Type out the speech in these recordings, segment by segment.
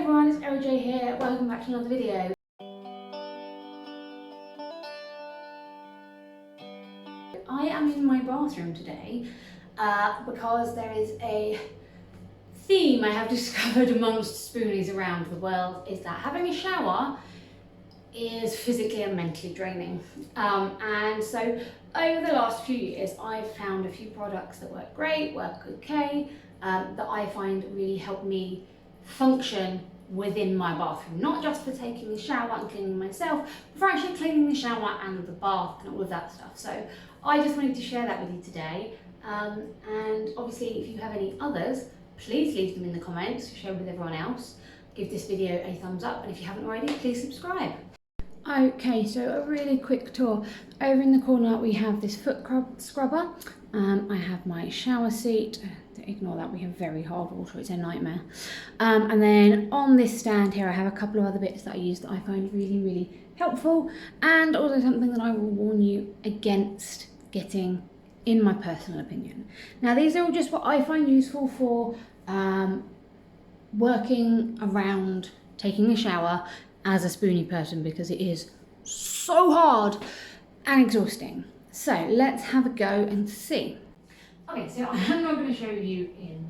everyone, it's OJ here. Welcome back to another video. I am in my bathroom today because there is a theme I have discovered amongst Spoonies around the world, is that having a shower is physically and mentally draining. And so over the last few years I've found a few products that work great, work okay, that I find really help me function within my bathroom, not just for taking a shower and cleaning myself, but for actually cleaning the shower and the bath and all of that stuff. So I just wanted to share that with you today, and obviously if you have any others, please leave them in the comments, share with everyone else, give this video a thumbs up, and if you haven't already, please subscribe. Okay, so a really quick tour. Over in the corner we have this foot scrubber. I have my shower seat. Ignore that, we have very hard water, it's a nightmare. And then on this stand here I have a couple of other bits that I use that I find really helpful, and also something that I will warn you against getting, in my personal opinion. Now these are all just what I find useful for working around taking a shower as a Spoonie person, because it is so hard and exhausting. So let's have a go and see. Okay, so I'm not going to show you in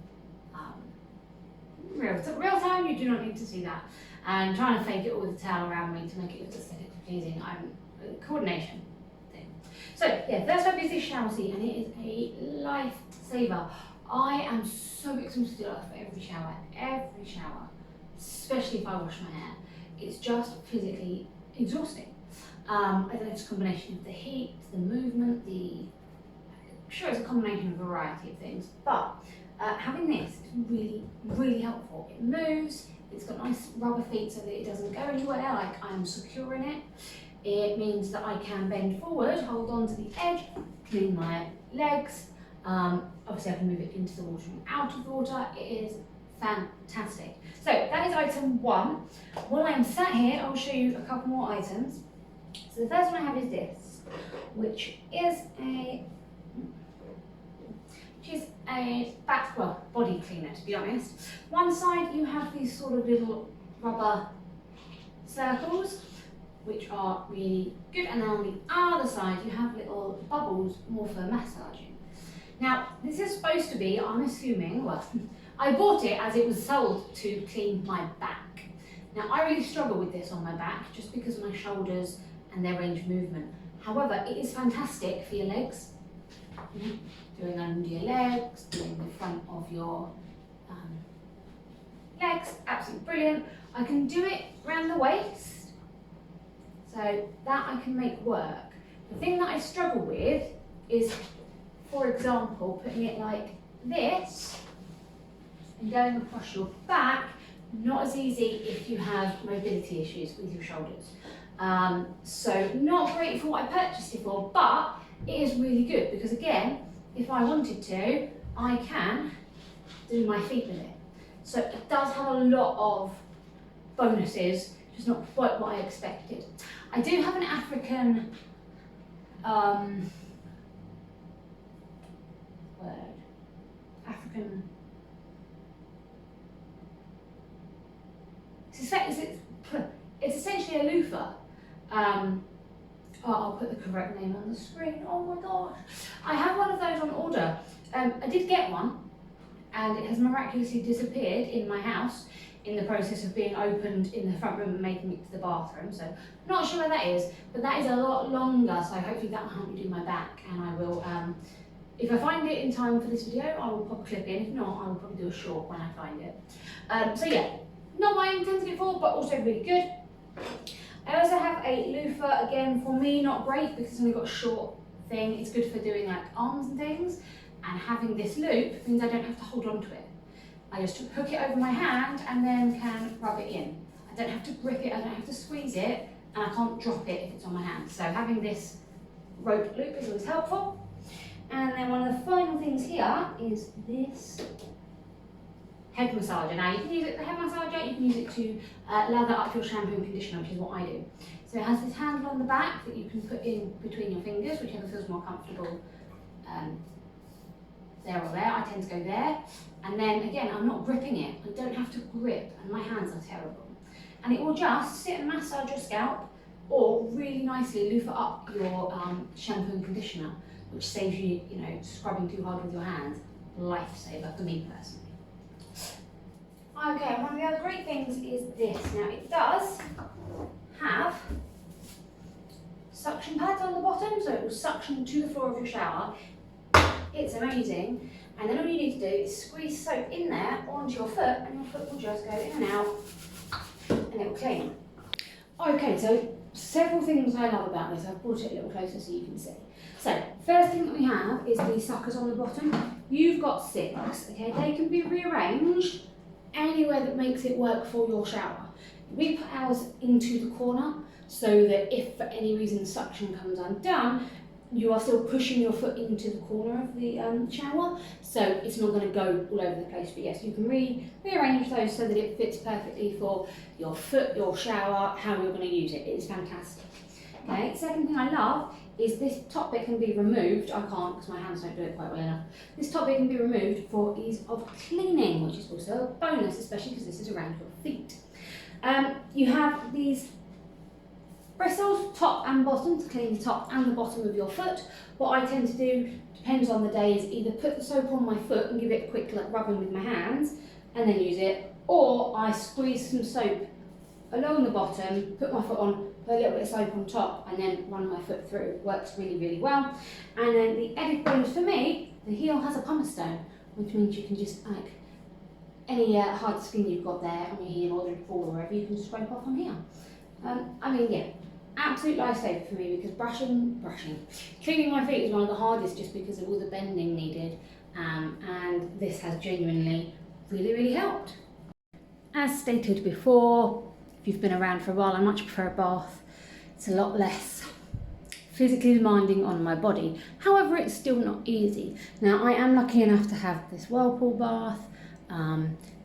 real time, you do not need to see that. And trying to fake it all with the towel around me to make it look aesthetically pleasing, I'm a coordination thing. So yeah, first up is this shower seat, and it is a lifesaver. I am so exhausted after every shower, especially if I wash my hair. It's just physically exhausting. I don't know, it's a combination of the heat, the movement, I'm sure it's a combination of a variety of things, but having this is really helpful. It moves, it's got nice rubber feet so that it doesn't go anywhere, like I'm secure in it. It means that I can bend forward, hold on to the edge, clean my legs. Obviously I can move it into the water and out of the water. It is fantastic. So that is item one. While I'm sat here, I'll show you a couple more items. So the first one I have is this, which is a body cleaner, to be honest. One side you have these sort of little rubber circles, which are really good, and then on the other side you have little bubbles, more for massaging. Now this is supposed to be, I'm assuming, well, I bought it as it was sold to clean my back. Now I really struggle with this on my back just because of my shoulders and their range of movement. However, it is fantastic for your legs. Doing under your legs, doing the front of your legs, absolutely brilliant. I can do it around the waist, so that I can make work. The thing that I struggle with is, for example, putting it like this and going across your back. Not as easy if you have mobility issues with your shoulders. So not great for what I purchased it for, but it is really good because, again, if I wanted to, I can do my feet with it. So it does have a lot of bonuses, just not quite what I expected. I do have an African it's essentially a loofah. I'll put the correct name on the screen. Oh my gosh. I have one of those on order. I did get one, and it has miraculously disappeared in my house in the process of being opened in the front room and making it to the bathroom. So not sure where that is, but that is a lot longer, so hopefully that will help me do my back, and I will, if I find it in time for this video, I will pop a clip in. If not, I will probably do a short when I find it. So yeah, not what I intended it for, but also really good. I also have a loofah, again, for me not great because it's only got a short thing. It's good for doing like arms and things, and having this loop means I don't have to hold on to it. I just hook it over my hand and then can rub it in. I don't have to grip it, I don't have to squeeze it, and I can't drop it if it's on my hand. So having this rope loop is always helpful. And then one of the final things here is this head massager. Now you can use it as a head massager, you can use it to lather up your shampoo and conditioner, which is what I do. So it has this handle on the back that you can put in between your fingers, whichever feels more comfortable there or there. I tend to go there. And then again, I'm not gripping it. I don't have to grip, and my hands are terrible. And it will just sit and massage your scalp, or really nicely loofah up your shampoo and conditioner, which saves you, scrubbing too hard with your hands. Lifesaver for me personally. Okay, and one of the other great things is this. Now it does have suction pads on the bottom, so it will suction to the floor of your shower. It's amazing. And then all you need to do is squeeze soap in there onto your foot, and your foot will just go in and out, and it will clean. Okay, so several things I love about this. I've brought it a little closer so you can see. So, first thing that we have is these suckers on the bottom. You've got 6, okay? They can be rearranged anywhere that makes it work for your shower. We put ours into the corner so that if for any reason the suction comes undone, you are still pushing your foot into the corner of the shower, so it's not going to go all over the place. But yes, you can rearrange those so that it fits perfectly for your foot, your shower, how you're going to use it. It's fantastic. Okay, second thing I love is this top bit can be removed. I can't because my hands don't do it quite well enough. This top bit can be removed for ease of cleaning, which is also a bonus, especially because this is around your feet. You have these bristles, top and bottom, to clean the top and the bottom of your foot. What I tend to do, depends on the day, is either put the soap on my foot and give it a quick rubbing with my hands and then use it, or I squeeze some soap along the bottom, put my foot on, put a little bit of soap on top, and then run my foot through. It works really, really well. And then the added bonus for me, the heel has a pumice stone, which means you can just, any hard skin you've got there on your heel or the ball or wherever, you can scrape off on here. Yeah, absolute lifesaver for me, because cleaning my feet is one of the hardest just because of all the bending needed, and this has genuinely really, really helped. As stated before, if you've been around for a while, I much prefer a bath. It's a lot less physically demanding on my body. However, it's still not easy. Now, I am lucky enough to have this whirlpool bath.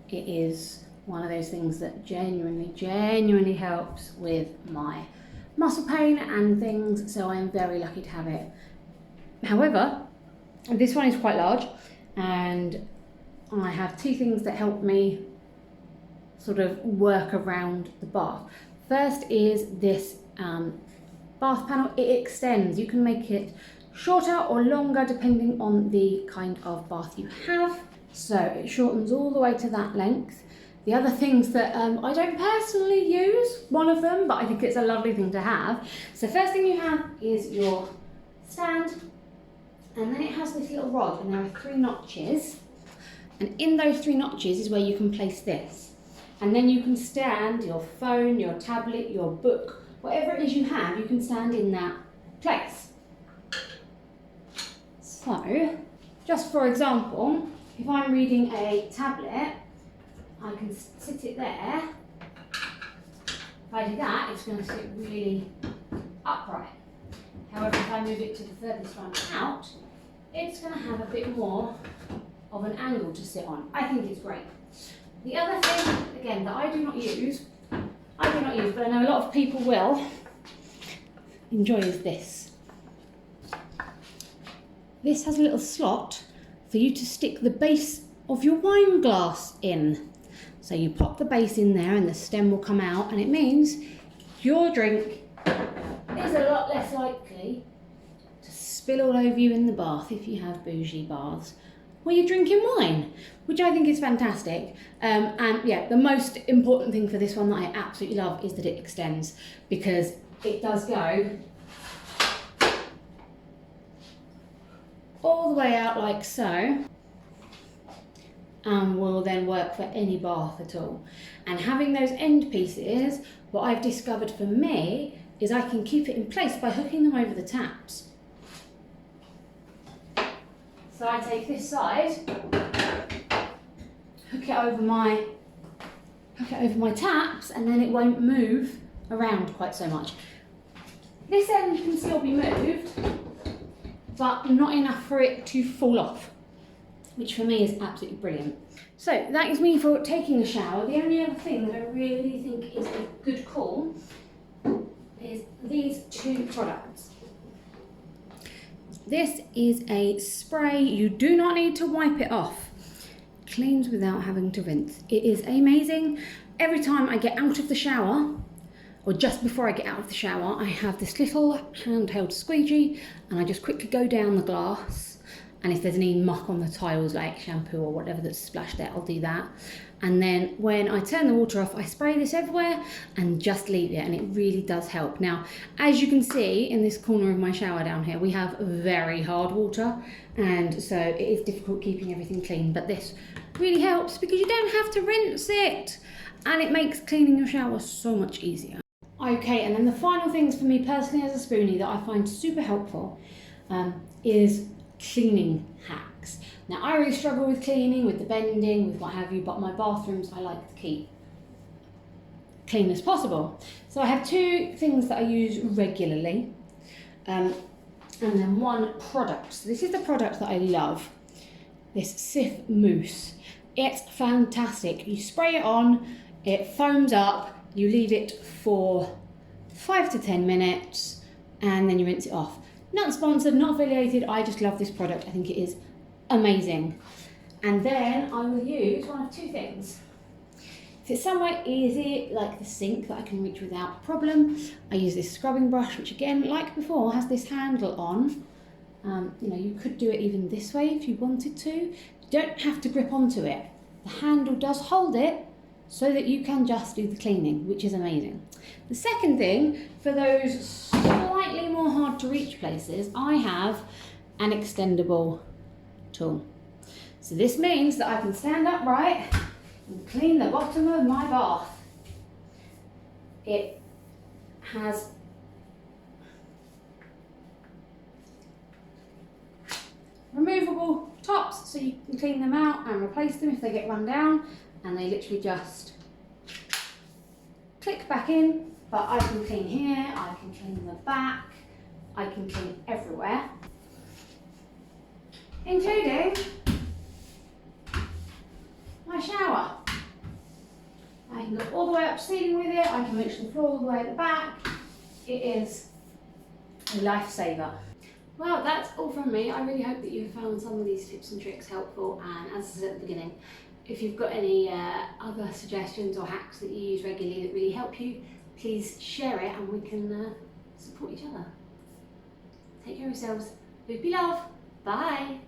It is one of those things that genuinely helps with my muscle pain and things, so I am very lucky to have it. However, this one is quite large, and I have 2 things that help me sort of work around the bath. First is this bath panel. It extends. You can make it shorter or longer depending on the kind of bath you have. So it shortens all the way to that length. The other things that I don't personally use, one of them, but I think it's a lovely thing to have. So first thing you have is your stand, and then it has this little rod, and there are 3 notches. And in those 3 notches is where you can place this. And then you can stand your phone, your tablet, your book, whatever it is you have, you can stand in that place. So, just for example, if I'm reading a tablet, I can sit it there. If I do that, it's going to sit really upright. However, if I move it to the furthest one out, it's going to have a bit more of an angle to sit on. I think it's great. The other thing, again, that I do not use, but I know a lot of people will enjoy, is this. This has a little slot for you to stick the base of your wine glass in. So you pop the base in there and the stem will come out, and it means your drink is a lot less likely to spill all over you in the bath if you have bougie baths where you're drinking wine, which I think is fantastic. And yeah, the most important thing for this one that I absolutely love is that it extends, because it does go all the way out like so, and will then work for any bath at all. And having those end pieces, what I've discovered for me is I can keep it in place by hooking them over the taps. So I take this side, hook it over my taps, and then it won't move around quite so much. This end can still be moved, but not enough for it to fall off, which for me is absolutely brilliant. So that is me for taking a shower. The only other thing that I really think is a good call is these 2 products. This is a spray. You do not need to wipe it off. Cleans without having to rinse. It is amazing. Every time I get out of the shower, or just before I get out of the shower, I have this little handheld squeegee and I just quickly go down the glass, and if there's any muck on the tiles like shampoo or whatever that's splashed there, I'll do that. And then when I turn the water off, I spray this everywhere and just leave it, and it really does help. Now, as you can see in this corner of my shower down here, we have very hard water, and so it is difficult keeping everything clean, but this really helps because you don't have to rinse it, and it makes cleaning your shower so much easier. Okay, and then the final things for me personally as a spoonie that I find super helpful is cleaning hacks. Now, I really struggle with cleaning, with the bending, with what have you, but my bathrooms I like to keep clean as possible. So I have two things that I use regularly, and then one product. So this is the product that I love, this Cif Mousse. It's fantastic. You spray it on, it foams up, you leave it for 5 to 10 minutes, and then you rinse it off. Not sponsored, not affiliated, I just love this product. I think it is amazing. And then I will use one of two things. If it's somewhere easy, like the sink that I can reach without problem, I use this scrubbing brush, which again, like before, has this handle on. You know, you could do it even this way if you wanted to. You don't have to grip onto it. The handle does hold it so that you can just do the cleaning, which is amazing. The second thing, for those slightly more hard to reach places, I have an extendable tool. So this means that I can stand upright and clean the bottom of my bath. It has removable tops, so you can clean them out and replace them if they get run down, and they literally just click back in. But I can clean here, I can clean the back, I can clean everywhere, including my shower. I can go all the way up to the ceiling with it, I can reach the floor all the way at the back. It is a lifesaver. Well, that's all from me. I really hope that you've found some of these tips and tricks helpful, and as I said at the beginning, if you've got any other suggestions or hacks that you use regularly that really help you, please share it and we can support each other. Take care of yourselves. Lupy love. Bye.